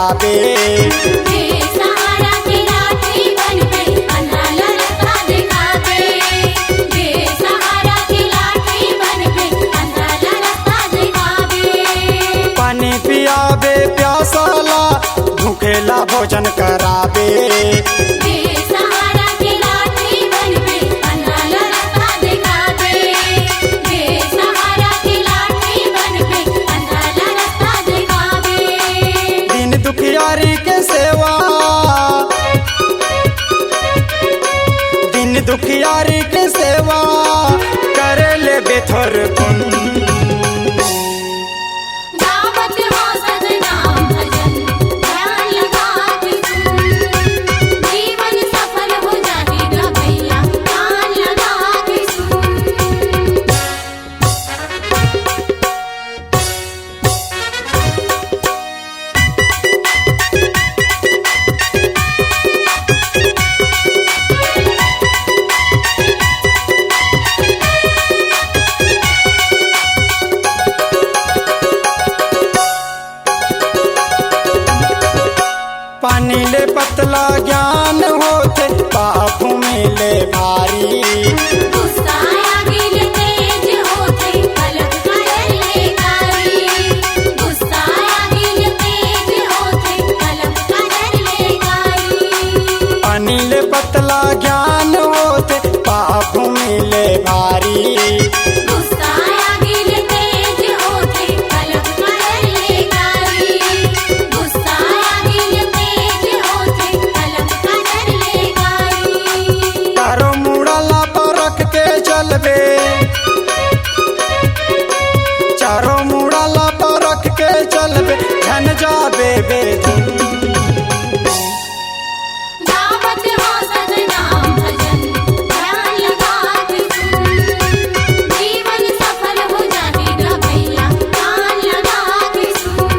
करावे। बेसहारा की लाठी बन गई अंधा रास्ता दिखावे। बेसहारा की लाठी बन गई अंधा रास्ता दिखावे। पानी पियावे प्यासाला भूखेला भोजन करावे। बेसहारा की लाठी बन गई अंधा रास्ता दिखावे। बेसहारा की लाठी बन गई अंधा रास्ता दिखावे। दिन दुखियारी के सेवा, दिन दुखियारी के सेवा करे ले बेथोर कुन। गावत हो सतनाम भजन ध्यान लगा के सुन। जीवन सफल हो जाएगा भैया ध्यान लगा के सुन। पानी ले पतला ज्ञान होते पाप मिले भारी। गुस्सा आगिल तेज होते पलक कर ले गारी। गुस्सा आगिल तेज होते पलक कर ले गारी। पानी ले पतला ज्ञान होते पाप मिले भारी। गुस्सा आगिल तेज होते पलक कर ले गारी। गुस्सा आगिल तेज होते पलक कर ले गारी। तारो मुड़ाला पर रख के चलबे, चारों मुड़ाला पर रख के चलबे झन जाबे बेधुन। गावत हो सतनाम भजन ध्यान लगा के सुन। जीवन सफल हो जाएगा भैया ध्यान लगा के सुन।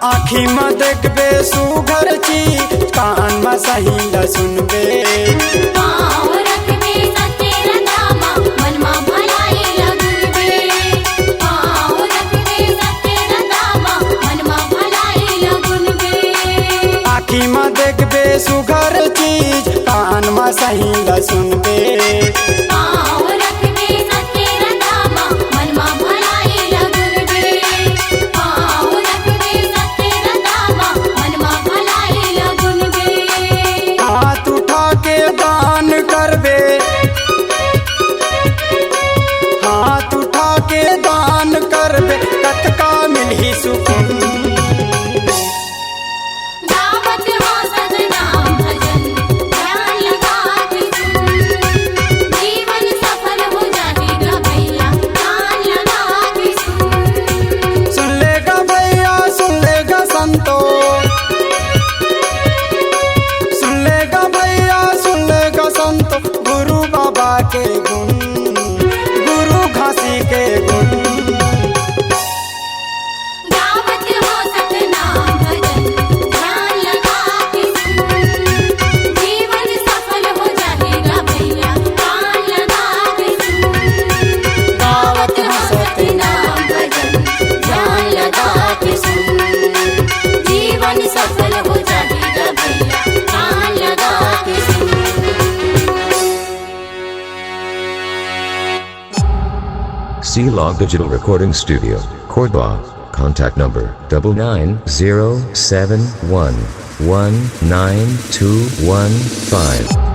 आँखी में देखबे सुघर चीज कान में सही ल सुनबे। पाँव रखबे सतेरा दामा मनमा भलाई लगबे। पाँव रखबे सतेरा दामा मनमा भलाई लगबे। आँखी में देखबे सुघर चीज कान में सही ल सुनबे। पाँव रखबे सतेरा दामा मनमा भलाई लगबे। पाँव रखबे सतेरा दामा मनमा भलाई लगबे। हाथ उठा के दान करबे, हाथ उठा के दान करबे कतका मिलही सुकून। गावत हो सतनाम भजन ध्यान लगा के सुन। जीवन सफल हो जाएगा भैया ध्यान लगा के सुन। सुन लेगा भैया सुन लेगा संतो, सुन लेगा भैया सुन लेगा संतो गुरु बाबा के गुण, गुरु घासी के गुण। गावत हो सतनाम भजन ध्यान लगा के सुन। जीवन सफल हो जाएगा भैया ध्यान लगा के सुन। गावत हो सतनाम भजन ध्यान लगा के सुन। जीवन सफल हो जाएगा भैया ध्यान लगा के सुन। C-Log Digital Recording Studio, Cordoba. Contact number 99071192115.